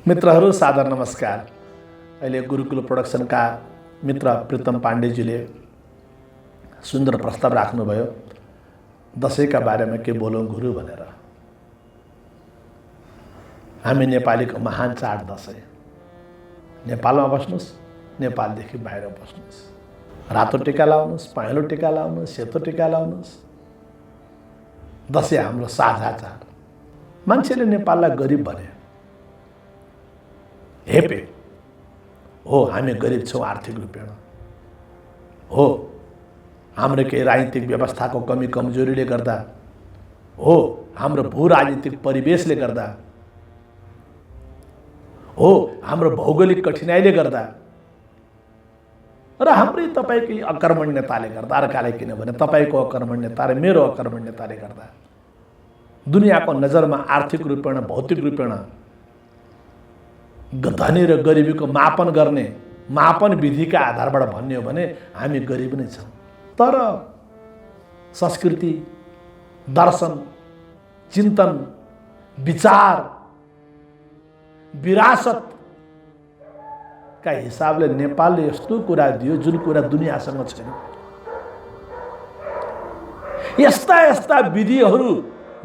मित्रहरू सादर नमस्कार। अहिले गुरुकुल प्रोडक्सनका मित्र प्रीतम पाण्डेजीले सुन्दर प्रस्ताव राख्नुभयो, दशैंका बारेमा के बोलौँ गुरु भनेर। हामी नेपालीको महान चाड दशैं। नेपालमा बस्नुस्, नेपालदेखि बाहिर बस्नुस्, रातो टिका लाउनुस्, पहेँलो टिका लाउनुस्, सेतो टिका लाउनुस्। दशैं हाम्रो साझा चाड। मान्छेले नेपाललाई गरिब भने हेपे हो, हामी गरिब छौँ आर्थिक रूपेण हो, हाम्रो केही राजनीतिक व्यवस्थाको कमी कमजोरीले गर्दा हो, हाम्रो भू राजनीतिक परिवेशले गर्दा हो, हाम्रो भौगोलिक कठिनाइले गर्दा र हाम्रै तपाईकै अकर्मण्यताले गर्दा। अर्काले किनभने तपाईको अकर्मण्यता र मेरो अकर्मण्यताले गर्दा दुनियाँको नजरमा आर्थिक रूपेण भौतिक रूपेण धनी र गरिबीको मापन गर्ने मापन विधिका आधारबाट भन्ने हो भने हामी गरिब नै छौँ। तर संस्कृति, दर्शन, चिन्तन, विचार, विरासतका हिसाबले नेपालले यस्तो कुरा दियो जुन कुरा दुनियाँसँग छैन। यस्ता यस्ता विधिहरू,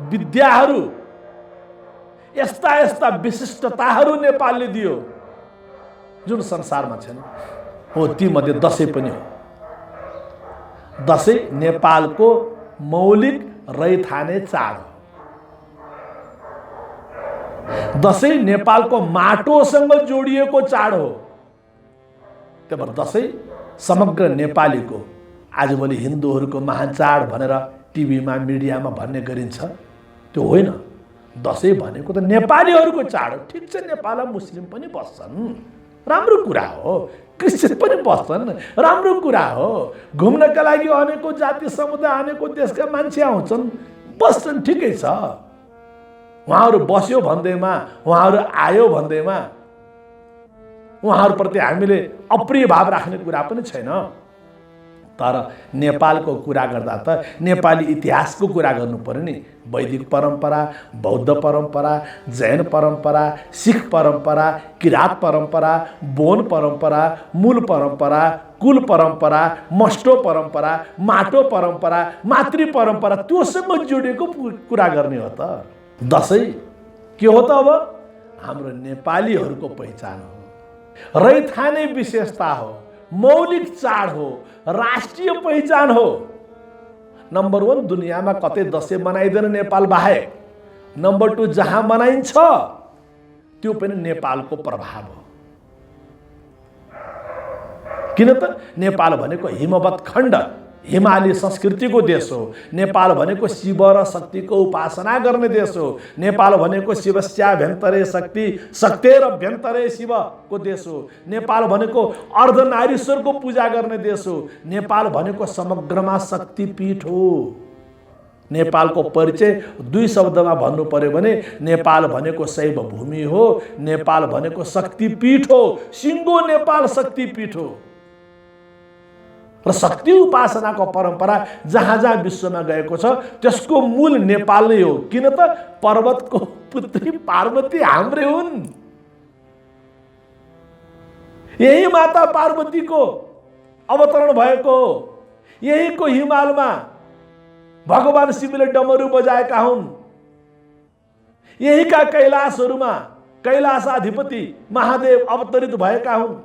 विद्याहरू, यस्ता यस्ता विशिष्टताहरू नेपालले दियो जुन संसारमा छैन। हो, ती मध्ये दशैं पनि हो। दशैं नेपालको मौलिक रैथाने चाड हो। दशैं नेपालको माटोसँग जोडिएको चाड हो। त्यही भएर दशैं समग्र नेपालीको, आजभोलि हिन्दूहरूको महान चाड भनेर टिभीमा मिडियामा भन्ने गरिन्छ, त्यो होइन। दशैं भनेको त नेपालीहरूको चाड हो। ठिक छ, नेपालमा मुस्लिम पनि बस्छन्, राम्रो कुरा हो। क्रिस्चियन पनि बस्छन्, राम्रो कुरा हो। घुम्नका लागि अनेकौं जाति समुदाय, अनेकौं देशका मान्छे आउँछन्, बस्छन्, ठिकै छ। उहाँहरू बस्यो भन्दैमा, उहाँहरू आयो भन्दैमा उहाँहरूप्रति हामीले अप्रिय भाव राख्ने कुरा पनि छैन। तर नेपालको कुरा गर्दा त नेपाली इतिहासको कुरा गर्नु पर्यो नि। वैदिक परम्परा, बौद्ध परम्परा, जैन परम्परा, सिख परम्परा, किरात परम्परा, बोन परम्परा, मूल परम्परा, कुल परम्परा, मस्टो परम्परा, माटो परम्परा, मातृ परम्परा, त्योसँग जोडिएको कुरा गर्ने हो त। दशैं के हो त? अब हाम्रो नेपालीहरूको पहिचान हो, रैथाने विशेषता हो, मौलिक चाड हो, राष्ट्रिय पहिचान हो। नम्बर 1, दुनियाँमा कतै दशैं मनाइँदैन नेपाल बाहेक। नम्बर 2, जहाँ मनाइन्छ त्यो पनि नेपालको प्रभाव हो। किन त? नेपाल भनेको हिमवत् खण्ड, हिमाली संस्कृतिको देश हो। नेपाल भनेको शिव र शक्तिको उपासना गर्ने देश हो। नेपाल भनेको शिवस्याभ्यन्तरे शक्ति, शक्तेरभ्यन्तरे शिवको देश हो। नेपाल भनेको अर्धनारीश्वरको पूजा गर्ने देश हो। नेपाल भनेको समग्रमा शक्तिपीठ हो। नेपालको परिचय 2 शब्दमा भन्नु पर्यो भने नेपाल भनेको शैव भूमि हो, नेपाल भनेको शक्तिपीठ हो। सिङ्गो नेपाल शक्तिपीठ हो र शक्ति उपासनाको परम्परा जहाँ जहाँ विश्वमा गएको छ त्यसको मूल नेपाल नै हो। किन त? पर्वतको पुत्री पार्वती हाम्रै हुन्। यही माता पार्वतीको अवतरण भएको हो। यहीको हिमालमा भगवान शिवले डमरू बजाएका हुन्। यहीका कैलाशहरूमा कैलाशाधिपति महादेव अवतरित भएका हुन्।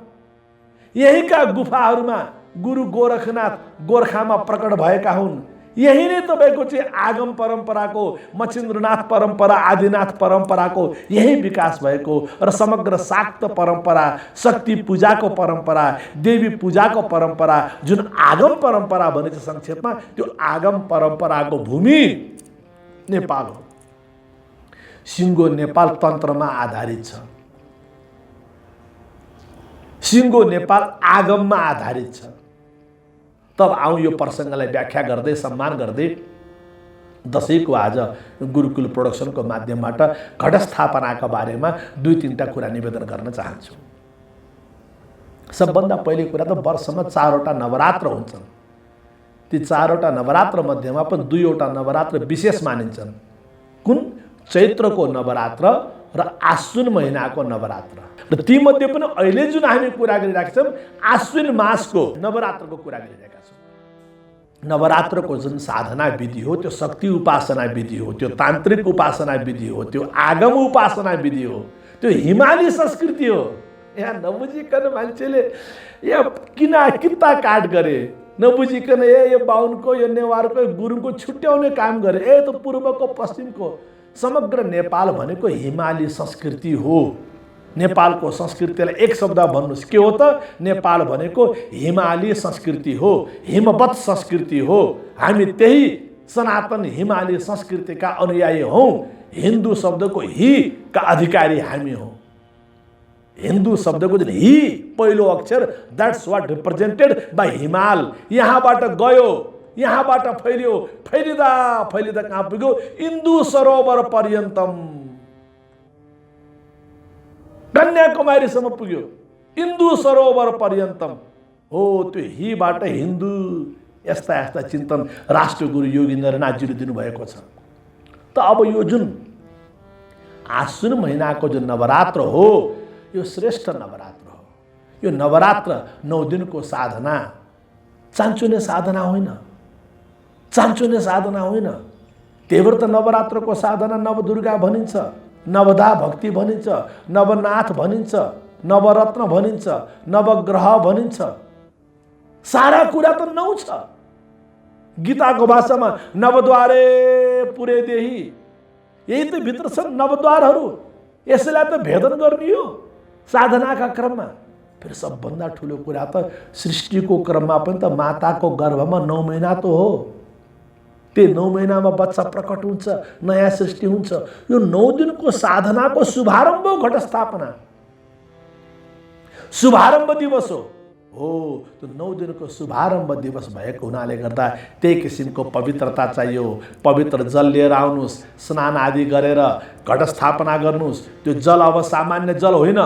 यहीका गुफाहरूमा गुरु गोरखनाथ गोर्खामा प्रकट भएका हुन्। यही नै तपाईको चाहिँ आगम परम्पराको, मच्छिन्द्रनाथ परम्परा, आदिनाथ परम्पराको यही विकास भएको र समग्र शाक्त परम्परा, शक्ति पूजाको परम्परा, देवी पूजाको परम्परा, जुन आगम परम्परा भनिन्छ संक्षेपमा, त्यो आगम परम्पराको भूमि नेपाल हो। सिङ्गो नेपाल तन्त्रमा आधारित छ। सिङ्गो नेपाल आगममा आधारित छ। तब आउँ यो प्रसङ्गलाई व्याख्या गर्दै, सम्मान गर्दै दशैंको आज गुरुकुल प्रोडक्सनको माध्यमबाट घटस्थापनाका बारेमा 2-3टा कुरा निवेदन गर्न चाहन्छु। सबभन्दा पहिलो कुरा त वर्षमा 4वटा नवरात्र हुन्छन्। ती 4वटा नवरात्र मध्येमा पनि 2वटा नवरात्र विशेष मानिन्छन्। कुन? चैत्रको नवरात्र र आश्विन महिनाको नवरात्र। र तीमध्ये पनि अहिले जुन हामी कुरा गरिरहेका छौँ आश्विन मासको नवरात्रको कुरा गरिरहेका छौँ। नवरात्रको जुन साधना विधि हो त्यो शक्ति उपासना विधि हो, त्यो तान्त्रिक उपासना विधि हो, त्यो आगम उपासना विधि हो, त्यो हिमाली संस्कृति हो। यहाँ नबुझिकन मान्छेले यहाँ किता काट गरे, नबुझिकन यो बाहुनको यो नेवारको यो गुरुङको छुट्याउने काम गरे। त पूर्वको पश्चिमको समग्र नेपाल भनेको हिमाली संस्कृति हो। नेपालको संस्कृतिलाई एक शब्द भन्नुहोस् के हो त? नेपाल भनेको हिमाली संस्कृति हो, हिमवत संस्कृति हो। हामी त्यही सनातन हिमाली संस्कृतिका अनुयायी हौँ। हिन्दू शब्दको हि का अधिकारी हामी हौँ। हिन्दू शब्दको जुन हि पहिलो अक्षर, द्याट्स वाट रिप्रेजेन्टेड बाई हिमाल। यहाँबाट गयो, यहाँबाट फैलियो, फैलिँदा फैलिँदा कहाँ पुग्यो? इन्दु सरोवर पर्यन्तम, कन्याकुमारीसम्म पुग्यो। इन्दु सरोवर पर्यन्तम हो। त्यो हिबाट हिन्दू यस्ता यस्ता चिन्तन राष्ट्रगुरु योगीन्द्रनाथजीले दिनुभएको छ। त अब यो जुन आश्विन महिनाको जुन नवरात्र हो यो श्रेष्ठ नवरात्र हो। यो नवरात्र 9 दिनको साधना चान्चुने साधना होइन, चान्चुने साधना होइन। त्यही भएर त नवरात्रको साधना नवदुर्गा भनिन्छ, नवदा भक्ति भनिन्छ, नवनाथ भनिन्छ, नवरत्न भनिन्छ, नवग्रह भनिन्छ। सारा कुरा त 9 छ। गीताको भाषामा नवद्वारे पुरे देही, यही त भित्र छन् नवद्वारहरू। यसैलाई त भेदन गर्ने हो साधनाका क्रममा। फेरि सबभन्दा ठुलो कुरा त सृष्टिको क्रममा पनि त माताको गर्भमा 9 महिना त हो। त्यो 9 महिनामा बच्चा प्रकट हुन्छ, नयाँ सृष्टि हुन्छ। यो 9 दिनको साधनाको शुभारम्भ हो घटस्थापना, शुभारम्भ दिवस हो। त्यो 9 दिनको शुभारम्भ दिवस भएको हुनाले गर्दा त्यही किसिमको पवित्रता चाहियो। पवित्र जल लिएर आउनुहोस्, स्नान आदि गरेर घटस्थापना गर्नुहोस्। त्यो जल अब सामान्य जल होइन,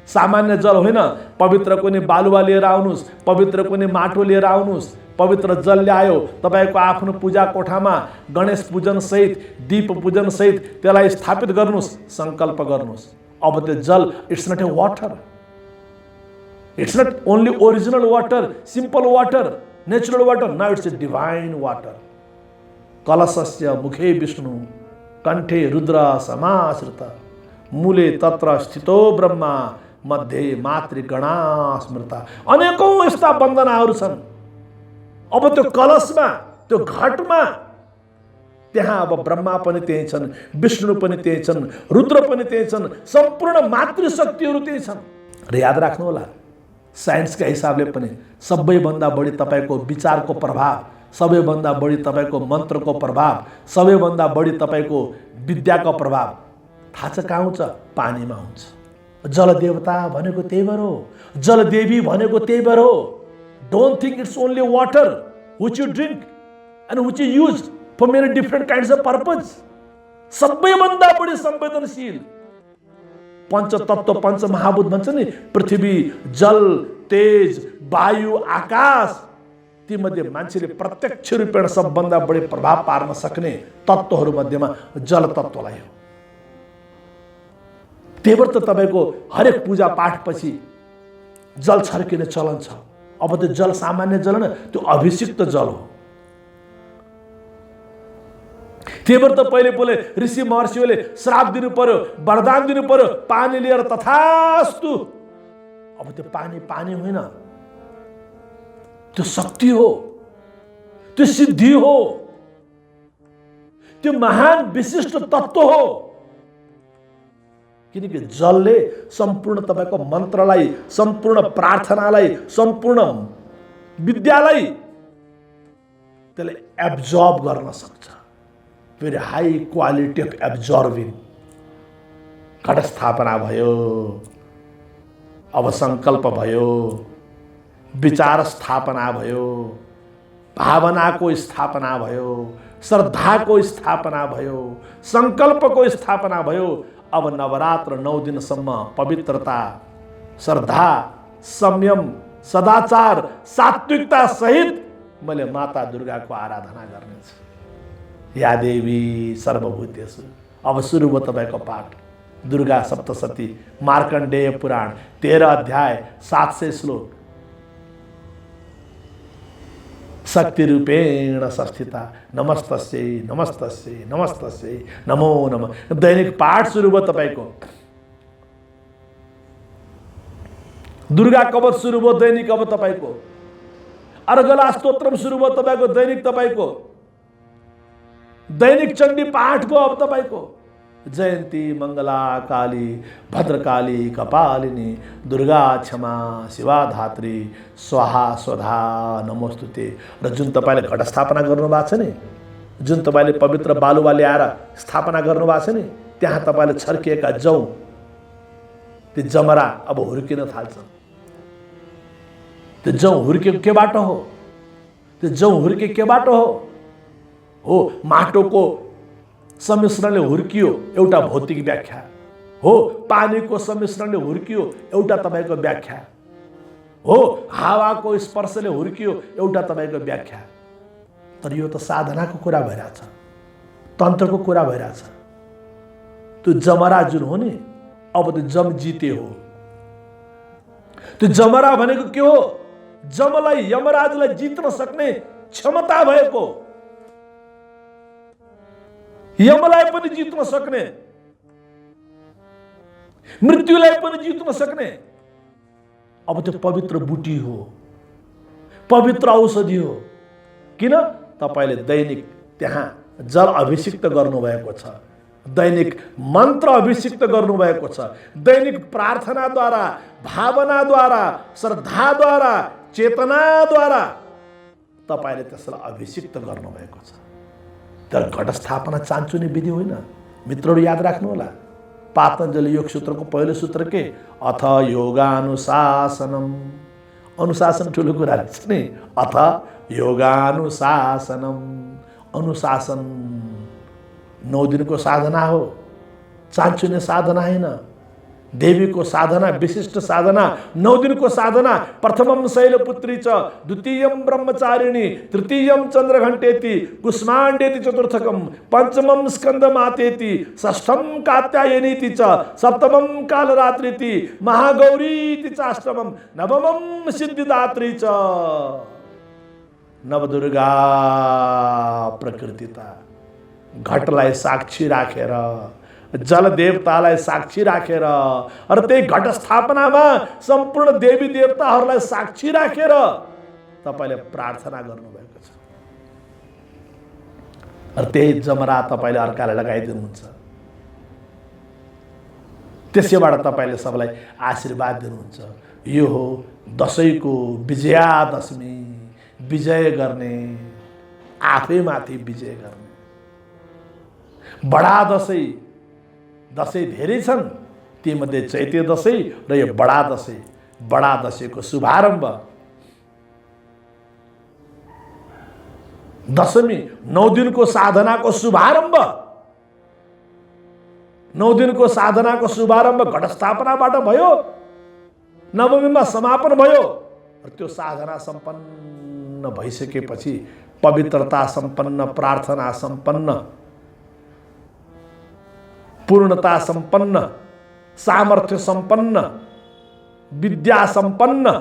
सामान्य जल होइन। पवित्र कुनै बालुवा लिएर आउनुहोस्, पवित्र कुनै माटो लिएर आउनुहोस्। पवित्र जल ल्यायो, तपाईँको आफ्नो पूजा कोठामा गणेश पूजन सहित, दीप पूजन सहित त्यसलाई स्थापित गर्नुहोस्, सङ्कल्प गर्नुहोस्। अब त्यो जल it's not a water, it's not only original water, simple water, natural water, now it's a divine water. कलशस्य मुखे विष्णु कण्ठे रुद्र समाश्रित मूले तत्र स्थितो ब्रह्मा मध्ये मातृगणा स्मृता। अनेकौँ यस्ता वन्दनाहरू छन्। अब त्यो कलशमा, त्यो घटमा त्यहाँ अब ब्रह्मा पनि त्यही छन्, विष्णु पनि त्यही छन्, रुद्र पनि त्यही छन्, सम्पूर्ण मातृशक्तिहरू त्यही छन्। र याद राख्नु होला, साइन्सका हिसाबले पनि सबैभन्दा बढी तपाईँको विचारको प्रभाव, सबैभन्दा बढी तपाईँको मन्त्रको प्रभाव, सबैभन्दा बढी तपाईँको विद्याको प्रभाव थाहा छ कहाँ हुन्छ? पानीमा हुन्छ। जलदेवता भनेको त्यही भएर हो, जलदेवी भनेको त्यही भएर हो। Don't think it's only water which you drink and which you use for many different kinds of purpose. सबैभन्दा बढी संवेदनशील पञ्चतत्व पञ्चमहाभूत भन्छ नि, पृथ्वी, जल, तेज, वायु, आकाश, तीमध्ये मान्छेले प्रत्यक्ष रूपमा सबभन्दा बढी प्रभाव पार्न सक्ने तत्त्वहरू मध्येमा जल तत्त्वलाई हो। त्यही भएर त तपाईँको हरेक पूजा पाठपछि जल छर्किने चलन छ। अब त्यो जल सामान्य जल होइन, त्यो अभिषिक्त जल हो। त्यही भएर त पहिले ऋषि महर्षिहरूले श्राप दिनु पर्यो, वरदान दिनु पर्यो, पानी लिएर तथास्तु। अब त्यो पानी होइन, त्यो शक्ति हो, त्यो सिद्धि हो, त्यो महान विशिष्ट तत्त्व हो। किनकि जलले सम्पूर्ण तपाईँको मन्त्रलाई, सम्पूर्ण प्रार्थनालाई, सम्पूर्ण विद्यालाई त्यसले एब्जर्ब गर्न सक्छ। फेरि हाई क्वालिटी अफ एब्जर्भिङ। घटस्थापना भयो, अब सङ्कल्प भयो, विचार स्थापना भयो, भावनाको स्थापना भयो, श्रद्धाको स्थापना भयो, सङ्कल्पको स्थापना भयो। अब नवरात्र 9 दिनसम्म पवित्रता, श्रद्धा, संयम, सदाचार, सात्विकता सहित मैले माता दुर्गाको आराधना गर्नेछु। या देवी सर्वभूतेषु। अब सुरु भयो तपाईँको पाठ। दुर्गा सप्तशती मार्कण्डेय पुराण 13 अध्याय 700 श्लोक। शक्ति रूपेण संस्थिता नमस्तस्यै नमस्तस्यै नमस्तस्यै नमो नमः। दैनिक पाठ सुरु भयो तपाईको। दुर्गा कवच सुरु भयो दैनिक अब तपाईको। अर्गला स्तोत्रम सुरु भयो तपाईको दैनिक तपाईको। दैनिक चण्डी पाठ भयो अब तपाईको। जयन्ती मंगला काली भद्रकाली कपालिनी दुर्गा क्षमा शिवा धात्री स्वाहा स्वधा नमोस्तुते। र जुन तपाईले घट स्थापना गर्नुभएको छ नि, जुन तपाईले पवित्र बालुवा ल्याएर स्थापना गर्नुभएको छ नि, त्यहाँ तपाईले छर्किएका जौ त्यो जमरा अब हुर्किन थाल्छ। त्यो जौ हुर्केको केबाट हो? त्यो जौ हुर्केको केबाट हो माटोको सम्मिश्रणले हुर्कियो एउटा भौतिक व्याख्या हो, पानीको सम्मिश्रणले हुर्कियो एउटा तपाईको व्याख्या हो, हावाको स्पर्शले हुर्कियो एउटा तपाईको व्याख्या। तर यो त साधनाको कुरा भइरहेछ, तन्त्रको कुरा भइरहेछ। त्यो जमरा जुन हो नि, अब त्यो जम जिते हो। त्यो जमरा भनेको के हो? जमलाई यमराजलाई जित्न सक्ने क्षमता भएको, यमलाई पनि जित्न सक्ने, मृत्युलाई पनि जित्न सक्ने। अब त्यो पवित्र बुटी हो, पवित्र औषधि हो। किन? तपाईले दैनिक त्यहाँ जल अभिषिक्त गर्नुभएको छ, दैनिक मन्त्र अभिषिक्त गर्नुभएको छ, दैनिक प्रार्थनाद्वारा, भावनाद्वारा, श्रद्धाद्वारा, चेतनाद्वारा तपाईले त्यसलाई अभिषिक्त गर्नुभएको छ। तर घट स्थापना चान्चुने विधि होइन। मित्रहरू याद राख्नु होला, पातञ्जलि योग सूत्रको पहिलो सूत्र के? अथ योगानुशासनम। अनुशासन ठुलो कुरा रहेछ नि। अथ योगानुशासनम। अनुशासन 9 दिनको साधना हो, चान्चुने साधना होइन। देवीको साधना विशिष्ट साधना, 9 दिनको साधना। प्रथमम शैलपुत्री च, द्वितीयम ब्रह्मचारिणी, तृतीयम चन्द्रघण्टेति, कुष्माण्डेति चतुर्थकम, पंचमम स्कंदमातेति, षष्ठम कात्यायनीति च, सप्तमम कालरात्रिति, महागौरीति चाष्टमम, नवमम सिद्धिदात्री च। नवदुर्गा प्रकृतिता घटलाई साक्षी राखेर, जल देवतालाई साक्षी राखेर, र त्यही घट स्थापनामा सम्पूर्ण देवी देवताहरूलाई साक्षी राखेर तपाईले प्रार्थना गर्नुभएको छ। र त्यही जमरा तपाईले अर्कालाई लगाइदिनुहुन्छ। त्यसैबाट तपाईले सबलाई आशीर्वाद दिनुहुन्छ। यो हो दशैंको विजयादशमी, विजय गर्ने, आफैमाथि विजय गर्ने। बडा दशैं, दशैं धेरै छन्, तीमध्ये चैते दशैं र यो बडा दशैं। बडा दशैंको शुभारम्भ दशमी, 9 दिनको साधनाको शुभारम्भ, 9 दिनको साधनाको शुभारम्भ घट स्थापनाबाट भयो, नवमीमा समापन भयो। र त्यो साधना सम्पन्न भइसकेपछि पवित्रता सम्पन्न, प्रार्थना सम्पन्न, पूर्णता सम्पन्न, सामर्थ्य सम्पन्न, विद्या सम्पन्न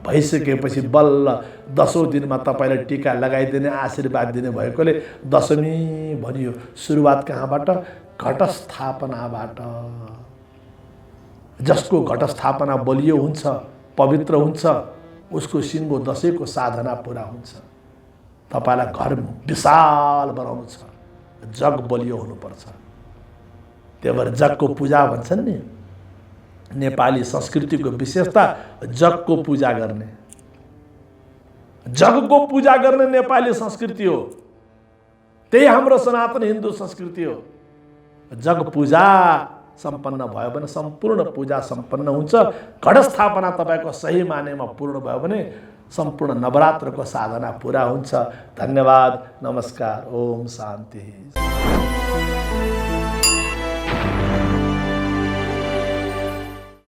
भइसकेपछि बल्ल 10औं दिनमा तपाईले टीका लगाइदिने, आशीर्वाद दिने भएकोले दशमी भनियो। सुरुवात कहाँबाट? घट स्थापनाबाट। जसको घट स्थापना बलियो हुन्छ, पवित्र हुन्छ, उसको सिङ्गो दशैंको साधना पूरा हुन्छ। तपाईलाई घर विशाल बनाउनु छ, जग बलियो हुनुपर्छ। त्यही भएर जगको पूजा भन्छन् नि, नेपाली संस्कृतिको विशेषता जगको पूजा गर्ने, जगको पूजा गर्ने नेपाली संस्कृति हो। त्यही हाम्रो सनातन हिन्दू संस्कृति हो। जग पूजा सम्पन्न भयो भने सम्पूर्ण पूजा सम्पन्न हुन्छ। घट स्थापना तपाईको सही मानेमा पूर्ण भयो भने सम्पूर्ण नवरात्रको साधना पूरा हुन्छ। धन्यवाद, नमस्कार, ओम शान्ति।